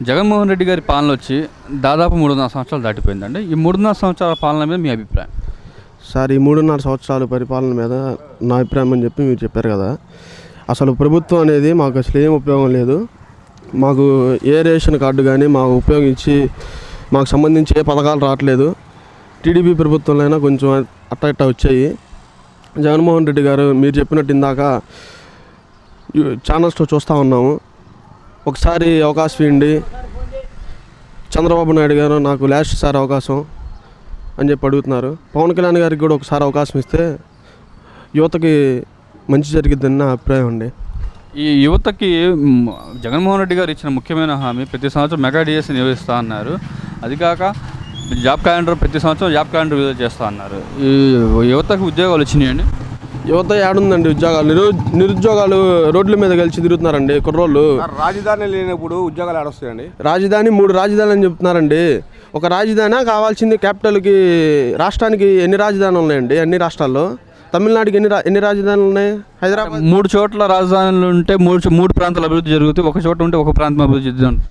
జగన్మోహన్ రెడ్డి గారి పాలన వచ్చి దాదాపు 3.5 సంవత్సరాలు దాటిపోయిందండి. ఈ 3.5 సంవత్సరాల పాలన మీద మీ అభిప్రాయం? సార్, ఈ 3.5 సంవత్సరాల పరిపాలన మీద నా అభిప్రాయం అని చెప్పి మీరు చెప్పారు కదా. అసలు ప్రభుత్వం అనేది మాకు అసలు ఏం ఉపయోగం లేదు. మాకు ఏ రేషన్ కార్డు కానీ మాకు ఉపయోగించి మాకు సంబంధించి ఏ పథకాలు రావట్లేదు. టీడీపీ ప్రభుత్వంలో అయినా కొంచెం అట్ట వచ్చాయి. జగన్మోహన్ రెడ్డి గారు మీరు చెప్పినట్టు ఇందాక ఛానల్స్లో చూస్తూ ఉన్నాము. ఒకసారి అవకాశం ఇవ్వండి, చంద్రబాబు నాయుడు గారు నాకు లాస్ట్ సారి అవకాశం అని చెప్పి అడుగుతున్నారు. పవన్ కళ్యాణ్ గారికి కూడా ఒకసారి అవకాశం ఇస్తే యువతకి మంచి జరిగిద్దని నా అభిప్రాయం అండి. ఈ యువతకి జగన్మోహన్ రెడ్డి గారు ఇచ్చిన ముఖ్యమైన హామీ ప్రతి సంవత్సరం మెగా డిఎస్సీ నిర్వహిస్తూ అన్నారు. అది కాక జాబ్ క్యాలెండర్ ప్రతి సంవత్సరం జాబ్ క్యాలెండర్ విడుదల చేస్తూ అన్నారు. ఈ యువతకు ఉద్యోగాలు వచ్చినాయండి? యువత ఏడుందండి ఉద్యోగాలు? నిరుద్యోగాలు రోడ్ల మీద కలిసి తిరుగుతున్నారండి కుర్రోళ్ళు. రాజధాని లేనప్పుడు ఉద్యోగాలు ఆడొస్తాయండి. రాజధాని 3 రాజధానులు అని చెప్తున్నారండి. ఒక రాజధాని కావాల్సింది క్యాపిటల్కి. రాష్ట్రానికి ఎన్ని రాజధానులు ఉన్నాయండి? అన్ని రాష్ట్రాల్లో. తమిళనాడుకి ఎన్ని రాజధానులు ఉన్నాయి? హైదరాబాద్ 3 చోట్ల రాజధానులు ఉంటే 3 ప్రాంతాల అభివృద్ధి జరుగుతుంది. ఒక చోట ఉంటే ఒక ప్రాంతం అభివృద్ధి జరుగుతుంది.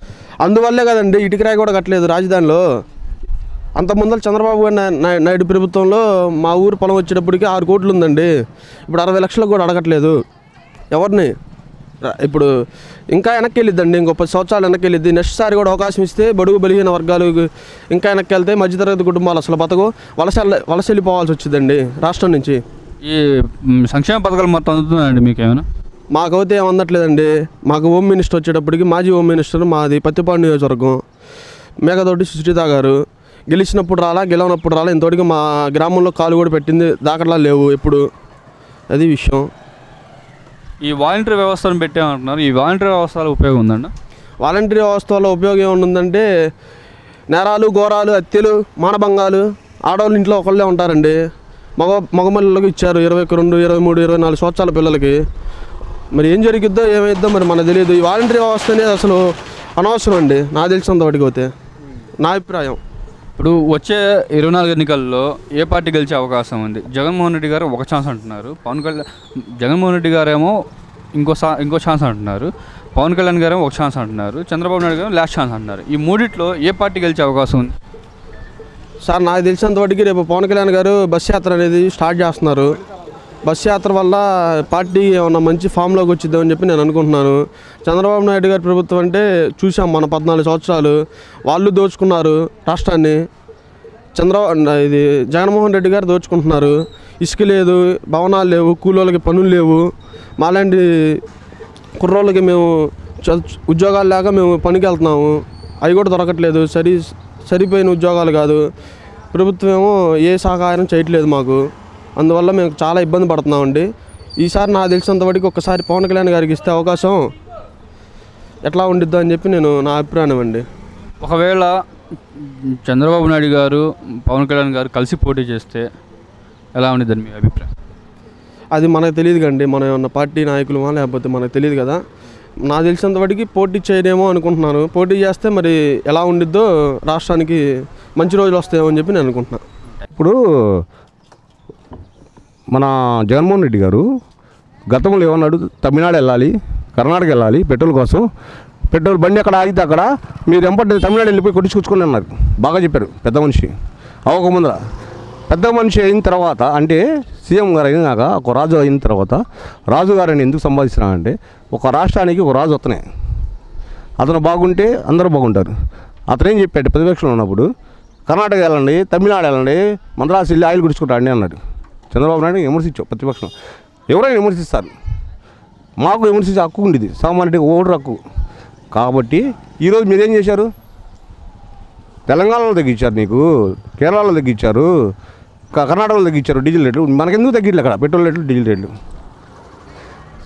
అందువల్లే కదండి ఇటుకరాయి కూడా కట్టలేదు రాజధానిలో. అంత ముందర చంద్రబాబు నాయుడు ప్రభుత్వంలో మా ఊరు పొలం వచ్చేటప్పటికి 6 కోట్లు ఉందండి. ఇప్పుడు 60 లక్షలకు కూడా అడగట్లేదు ఎవరిని. ఇప్పుడు ఇంకా వెనక్కి వెళ్ళిద్దండి, ఇంకో 10 సంవత్సరాలు వెనక్కి వెళ్ళిద్ది. నెక్స్ట్ సారి కూడా అవకాశం ఇస్తే బడుగు బలిహీన వర్గాలు ఇంకా వెనక్కి వెళ్తే మధ్యతరగతి కుటుంబాలు అసలు బతకు వలస వెళ్ళిపోవాల్సి వచ్చిందండి రాష్ట్రం నుంచి. ఈ సంక్షేమ పథకాలు మొత్తం అందుతున్నాయండి మీకేమైనా? మాకైతే ఏం అందట్లేదండి. మాకు హోమ్ మినిస్టర్ వచ్చేటప్పటికి మాజీ హోమ్ మినిస్టర్ మాది పత్తిపాడు నియోజకవర్గం మేఘతోటి సుచరిత గారు. గెలిచినప్పుడు రాలా, గెలవనప్పుడు రాలా. ఇంతవరకు మా గ్రామంలో కాలు కూడా పెట్టింది దాఖలా లేవు ఎప్పుడు. అది విషయం. ఈ వాలంటీర్ వ్యవస్థను పెట్టామంటున్నారు. ఈ వాలంటీర్ వ్యవస్థలో ఉపయోగం ఉందండి? వాలంటీర్ వ్యవస్థ వల్ల ఉపయోగం ఏముందంటే నేరాలు, ఘోరాలు, హత్యలు, మానభంగాలు. ఆడవాళ్ళు ఇంట్లో ఒకళ్ళే ఉంటారండి. మగమల్లకి ఇచ్చారు 22, 23, 24 సంవత్సరాల పిల్లలకి. మరి ఏం జరిగిద్దో ఏమైద్దో మరి మనకు తెలియదు. ఈ వాలంటీర్ వ్యవస్థ అనేది అసలు అనవసరం అండి నాకు తెలిసినంత వాటికి పోతే, నా అభిప్రాయం. ఇప్పుడు వచ్చే 24 ఎన్నికల్లో ఏ పార్టీ గెలిచే అవకాశం ఉంది? జగన్మోహన్ రెడ్డి గారు ఒక ఛాన్స్ అంటున్నారు. జగన్మోహన్ రెడ్డి గారేమో ఇంకో ఛాన్స్ అంటున్నారు. పవన్ కళ్యాణ్ గారేమో ఒక ఛాన్స్ అంటున్నారు. చంద్రబాబు నాయుడు గారు లాస్ట్ ఛాన్స్ అంటున్నారు. ఈ మూడిట్లో ఏ పార్టీ గెలిచే అవకాశం ఉంది? సార్, నాకు తెలిసినంత వాటికి రేపు పవన్ కళ్యాణ్ గారు బస్ యాత్ర అనేది స్టార్ట్ చేస్తున్నారు. బస్ యాత్ర వల్ల పార్టీ ఏమన్నా మంచి ఫామ్లోకి వచ్చిద్దామని చెప్పి నేను అనుకుంటున్నాను. చంద్రబాబు నాయుడు గారి ప్రభుత్వం అంటే చూసాం మన 14 సంవత్సరాలు. వాళ్ళు దోచుకున్నారు రాష్ట్రాన్ని. ఇది జగన్మోహన్ రెడ్డి గారు దోచుకుంటున్నారు. ఇసుక లేదు, భవనాలు లేవు, కూలోళ్ళకి పనులు లేవు. మాలాంటి కుర్రోళ్ళకి మేము ఉద్యోగాలు లేక మేము పనికి వెళ్తున్నాము. అవి కూడా దొరకట్లేదు. సరిపోయిన ఉద్యోగాలు కాదు. ప్రభుత్వం ఏమో ఏ సహకారం చేయట్లేదు మాకు. అందువల్ల మేము చాలా ఇబ్బంది పడుతున్నామండి. ఈసారి నాకు తెలిసినంత వరకు ఒక్కసారి పవన్ కళ్యాణ్ గారికి ఇస్తే అవకాశం ఎట్లా ఉండిద్దో అని చెప్పి నా అభిప్రాయం అండి. ఒకవేళ చంద్రబాబు నాయుడు గారు, పవన్ కళ్యాణ్ గారు కలిసి పోటీ చేస్తే ఎలా ఉండిద్దని మీ అభిప్రాయం? అది మనకు తెలియదు కండి. మనం ఏమన్నా పార్టీ నాయకులమా లేకపోతే మనకు తెలియదు కదా. నాకు తెలిసినంత వాటికి పోటీ చేయడేమో అనుకుంటున్నాను. పోటీ చేస్తే మరి ఎలా ఉండిద్దో, రాష్ట్రానికి మంచి రోజులు వస్తాయేమో అని చెప్పి నేను అనుకుంటున్నాను. ఇప్పుడు మన జగన్మోహన్ రెడ్డి గారు గతంలో ఏమన్నాడు? తమిళనాడు వెళ్ళాలి, కర్ణాటక వెళ్ళాలి పెట్రోల్ కోసం. పెట్రోల్ బండి అక్కడ ఆగితే అక్కడ మీరు ఎంపటి తమిళనాడు వెళ్ళిపోయి కొట్టించుకొచ్చుకొని అన్నారు. బాగా చెప్పారు పెద్ద మనిషి. అవ్వక ముందర పెద్ద మనిషి అయిన తర్వాత, అంటే సీఎం గారు అయినాక ఒక రాజు అయిన తర్వాత, రాజుగారిని ఎందుకు సంపాదిస్తున్నానంటే ఒక రాష్ట్రానికి ఒక రాజు అతనే. అతను బాగుంటే అందరూ బాగుంటారు. అతనేం చెప్పాడు ప్రతిపక్షంలో ఉన్నప్పుడు? కర్ణాటక వెళ్ళండి, తమిళనాడు వెళ్ళండి, మద్రాసు వెళ్ళి ఆయిల్ గుడుచుకుంటాండి అన్నాడు. చంద్రబాబు నాయుడు విమర్శించావు ప్రతిపక్షం. ఎవరైనా విమర్శిస్తారు. మాకు విమర్శించే హక్కు ఉండేది, సామాన్యుడికి ఓటర్ హక్కు. కాబట్టి ఈరోజు మీరేం చేశారు? తెలంగాణలో తగ్గించారు, నీకు కేరళలో తగ్గించారు, కర్ణాటకలో తగ్గించారు డీజిల్ రేట్లు. మనకెందుకు తగ్గిట్లే అక్కడ పెట్రోల్ రేట్లు, డీజిల్ రేట్లు?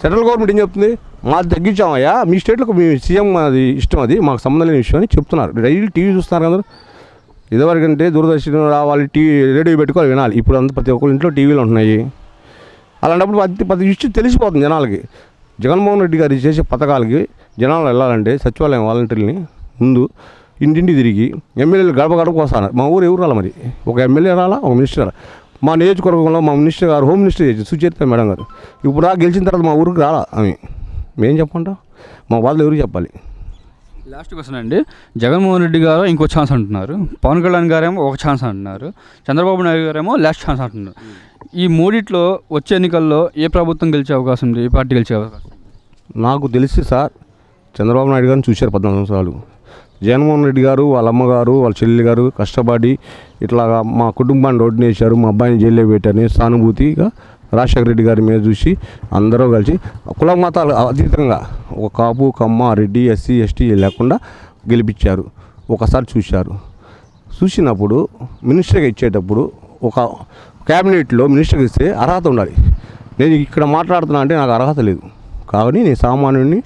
సెంట్రల్ గవర్నమెంట్ ఏం చెప్తుంది? మాది తగ్గించామయ్యా, మీ స్టేట్లకు మీ సీఎం అది ఇష్టం, అది మాకు సంబంధం లేని విషయం అని చెప్తున్నారు. డైలీ టీవీ చూస్తున్నారు కదా. ఇదివరకంటే దూరదర్శన్ రావాలి, రేడియో పెట్టుకోవాలి, వినాలి. ఇప్పుడు అంతా ప్రతి ఒక్కరి ఇంట్లో టీవీలు ఉంటున్నాయి. అలాంటప్పుడు ప్రతి విషయం తెలిసిపోతుంది జనాలకి. జగన్మోహన్ రెడ్డి గారు చేసే పథకాలకి జనాలు వెళ్ళాలంటే సచివాలయం వాలంటీర్ని ముందు ఇంటింటి తిరిగి ఎమ్మెల్యేలు గడప గడపకు వస్తున్నారు. మా ఊరు ఎవరు రాలా, మరి ఒక ఎమ్మెల్యే రాలా, ఒక మినిస్టర్ రాలా. మా నియోజకవర్గంలో మా మినిస్టర్ గారు, హోమ్ మినిస్టర్ చేసి సుచరిత మేడం గారు ఇప్పుడు గెలిచిన తర్వాత మా ఊరికి రాలా. ఆమె మేం చెప్పంటాం, మా వాళ్ళు ఎవరికి చెప్పాలి? లాస్ట్ క్వశ్చన్ అండి, జగన్మోహన్ రెడ్డి గారు ఇంకో ఛాన్స్ అంటున్నారు, పవన్ కళ్యాణ్ గారేమో ఒక ఛాన్స్ అంటున్నారు, చంద్రబాబు నాయుడు గారేమో లాస్ట్ ఛాన్స్ అంటున్నారు. ఈ మూడిట్లో వచ్చే ఎన్నికల్లో ఏ ప్రభుత్వం గెలిచే అవకాశం ఉంది, ఏ పార్టీ గెలిచే అవకాశం ఉంది? నాకు తెలిసి సార్ చంద్రబాబు నాయుడు గారిని చూశారు 14 సంవత్సరాలు. జగన్మోహన్ రెడ్డి గారు వాళ్ళ అమ్మగారు వాళ్ళ చెల్లి గారు కష్టపడి ఇట్లాగా మా కుటుంబాన్ని రోడ్డున వేశారు, మా అబ్బాయిని జైల్లో పెట్టారని సానుభూతిగా రాజశేఖర రెడ్డి గారి మీద చూసి అందరూ కలిసి కుల మతాలు అతీతంగా ఒక కాపు కమ్మ రెడ్డి ఎస్సీ ఎస్టీ లేకుండా గెలిపించారు. ఒకసారి చూసినప్పుడు మినిస్టర్గా ఇచ్చేటప్పుడు ఒక క్యాబినెట్లో మినిస్టర్గా ఇస్తే అర్హత ఉండాలి. నేను ఇక్కడ మాట్లాడుతున్నా అంటే నాకు అర్హత లేదు, కానీ నేను సామాన్యుడిని,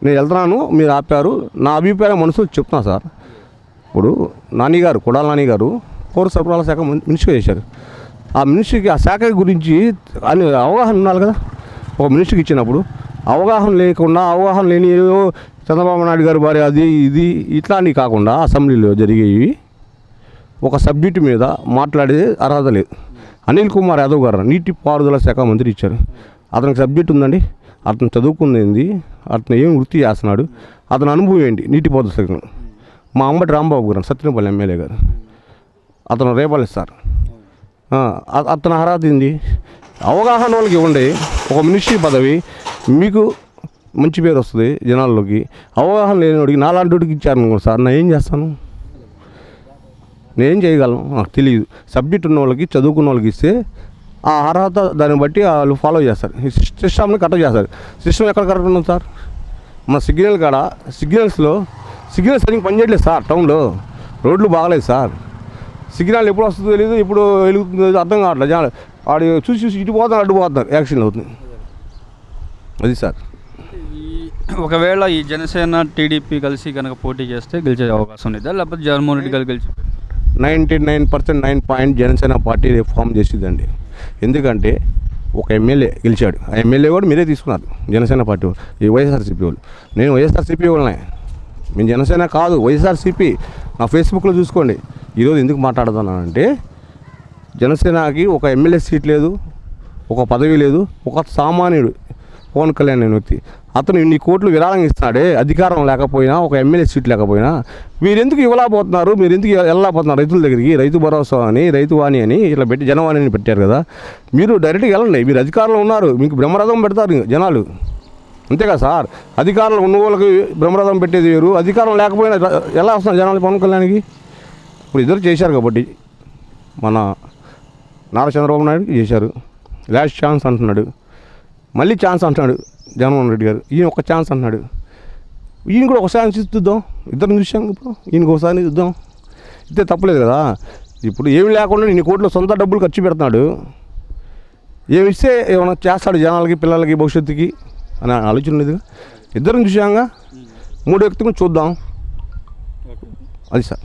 నేను వెళ్తున్నాను, మీరు ఆపారు, నా అభిప్రాయం మనసులో చెప్తున్నా సార్. ఇప్పుడు నానిగారు కొడాల నానిగారు పౌర సరఫరాల శాఖ మినిస్టర్గా చేశారు. ఆ మినిస్టర్కి ఆ శాఖ గురించి అని అవగాహన ఉండాలి కదా. ఒక మినిస్టర్కి ఇచ్చినప్పుడు అవగాహన లేకుండా అవగాహన లేని చంద్రబాబు నాయుడు గారి భార్య అది ఇది ఇట్లాంటివి కాకుండా అసెంబ్లీలో జరిగేవి ఒక సబ్జెక్టు మీద మాట్లాడే అర్హత లేదు. అనిల్ కుమార్ యాదవ్ గారు నీటిపారుదల శాఖ మంత్రి ఇచ్చారు. అతనికి సబ్జెక్ట్ ఉందండి, అతను చదువుకుంది, అతను ఏం వృత్తి చేస్తున్నాడు, అతని అనుభవం ఏంటి నీటిపారుదల శాఖ. మా అంబటి రాంబాబు గారు సత్యనపల్లి ఎమ్మెల్యే గారు, అతను రేపల్లి సార్, అతను అర్హత ఏంది? అవగాహన వాళ్ళకి ఇవ్వండి ఒక మినిస్ట్రీ పదవి, మీకు మంచి పేరు వస్తుంది జనాల్లోకి. అవగాహన లేని వాడికి నాలాంటి వాడికి ఇచ్చారు సార్, నేను ఏం చేస్తాను, నేనేం చేయగలను నాకు తెలియదు. సబ్జెక్ట్ ఉన్న వాళ్ళకి చదువుకున్న వాళ్ళకి ఇస్తే ఆ అర్హత దాన్ని బట్టి వాళ్ళు ఫాలో చేస్తారు, ఈ సిస్టమ్ని కరెక్ట్ చేస్తారు. సిస్టమ్ ఎక్కడ కరెక్ట్ ఉంది సార్? మన సిగ్నల్ కాడ సిగ్నల్స్ సరిగ్గా పనిచేయట్లేదు సార్. టౌన్లో రోడ్లు బాగలేదు సార్. సిగ్నల్ ఎప్పుడు వస్తుందో తెలియదు, ఇప్పుడు వెలుగుతుందో అర్థం కావట్లేదు. జనాలు వాడు చూసి ఇటు పోతారు అడ్డు పోతున్నారు, యాక్సిడెంట్ అవుతుంది. అది సార్. ఒకవేళ ఈ జనసేన టీడీపీ కలిసి కనుక పోటీ చేస్తే గెలిచే అవకాశం ఉందా, లేకపోతే జగన్మోహన్ రెడ్డి గారు గెలిచి 99% 9 జనసేన పార్టీ రిఫార్మ్ చేసిందండి. ఎందుకంటే ఒక ఎమ్మెల్యే గెలిచాడు, ఆ ఎమ్మెల్యే కూడా మీరే తీసుకున్నారు జనసేన పార్టీ వాళ్ళు, ఈ వైఎస్ఆర్సీపీ వాళ్ళు. నేను వైఎస్ఆర్సీపీ వాళ్ళనే, మేము జనసేన కాదు వైఎస్ఆర్సీపీ. నా ఫేస్బుక్లో చూసుకోండి. ఈరోజు ఎందుకు మాట్లాడుతున్నానంటే జనసేనకి ఒక ఎమ్మెల్యే సీట్ లేదు, ఒక పదవి లేదు, ఒక సామాన్యుడు పవన్ కళ్యాణ్ అనే వ్యక్తి అతను ఇన్ని కోట్లు విరాళంగా ఇస్తున్నాడే, అధికారం లేకపోయినా ఒక ఎమ్మెల్యే సీట్ లేకపోయినా మీరు ఎందుకు ఇవ్వలేకపోతున్నారు, మీరు ఎందుకు వెళ్ళలేకపోతున్నారు రైతుల దగ్గరికి? రైతు భరోసా అని రైతు వాణి అని ఇట్లా పెట్టి జనవాణిని పెట్టారు కదా, మీరు డైరెక్ట్గా వెళ్ళండి. మీరు అధికారంలో ఉన్నారు, మీకు బ్రహ్మరథం పెడతారు జనాలు, అంతేగా సార్. అధికారంలో ఉన్న వాళ్ళకి బ్రహ్మరథం పెట్టేది వేరు, అధికారం లేకపోయినా ఎలా వస్తున్నారు జనాలు పవన్ కళ్యాణ్కి? ఇప్పుడు ఇద్దరు చేశారు కాబట్టి మన నారా చంద్రబాబు నాయుడు చేశారు, లాస్ట్ ఛాన్స్ అంటున్నాడు, మళ్ళీ ఛాన్స్ అంటున్నాడు జగన్మోహన్ రెడ్డి గారు. ఈయన ఒక ఛాన్స్ అంటున్నాడు, ఈయన కూడా ఒకసారి చూద్దాం, ఇద్దరిని చూసాం. ఇప్పుడు ఈయనకు ఒకసారి చూద్దాం, ఇస్తే తప్పలేదు కదా. ఇప్పుడు ఏమి లేకుండా ఇన్ని కోట్లు సొంత డబ్బులు ఖర్చు పెడుతున్నాడు, ఏమి ఇస్తే ఏమైనా చేస్తాడు జనాలకి పిల్లలకి భవిష్యత్తుకి అని ఆలోచన లేదు. ఇద్దరిని చూసాంగా, మూడో వ్యక్తిని చూద్దాం, అది సార్.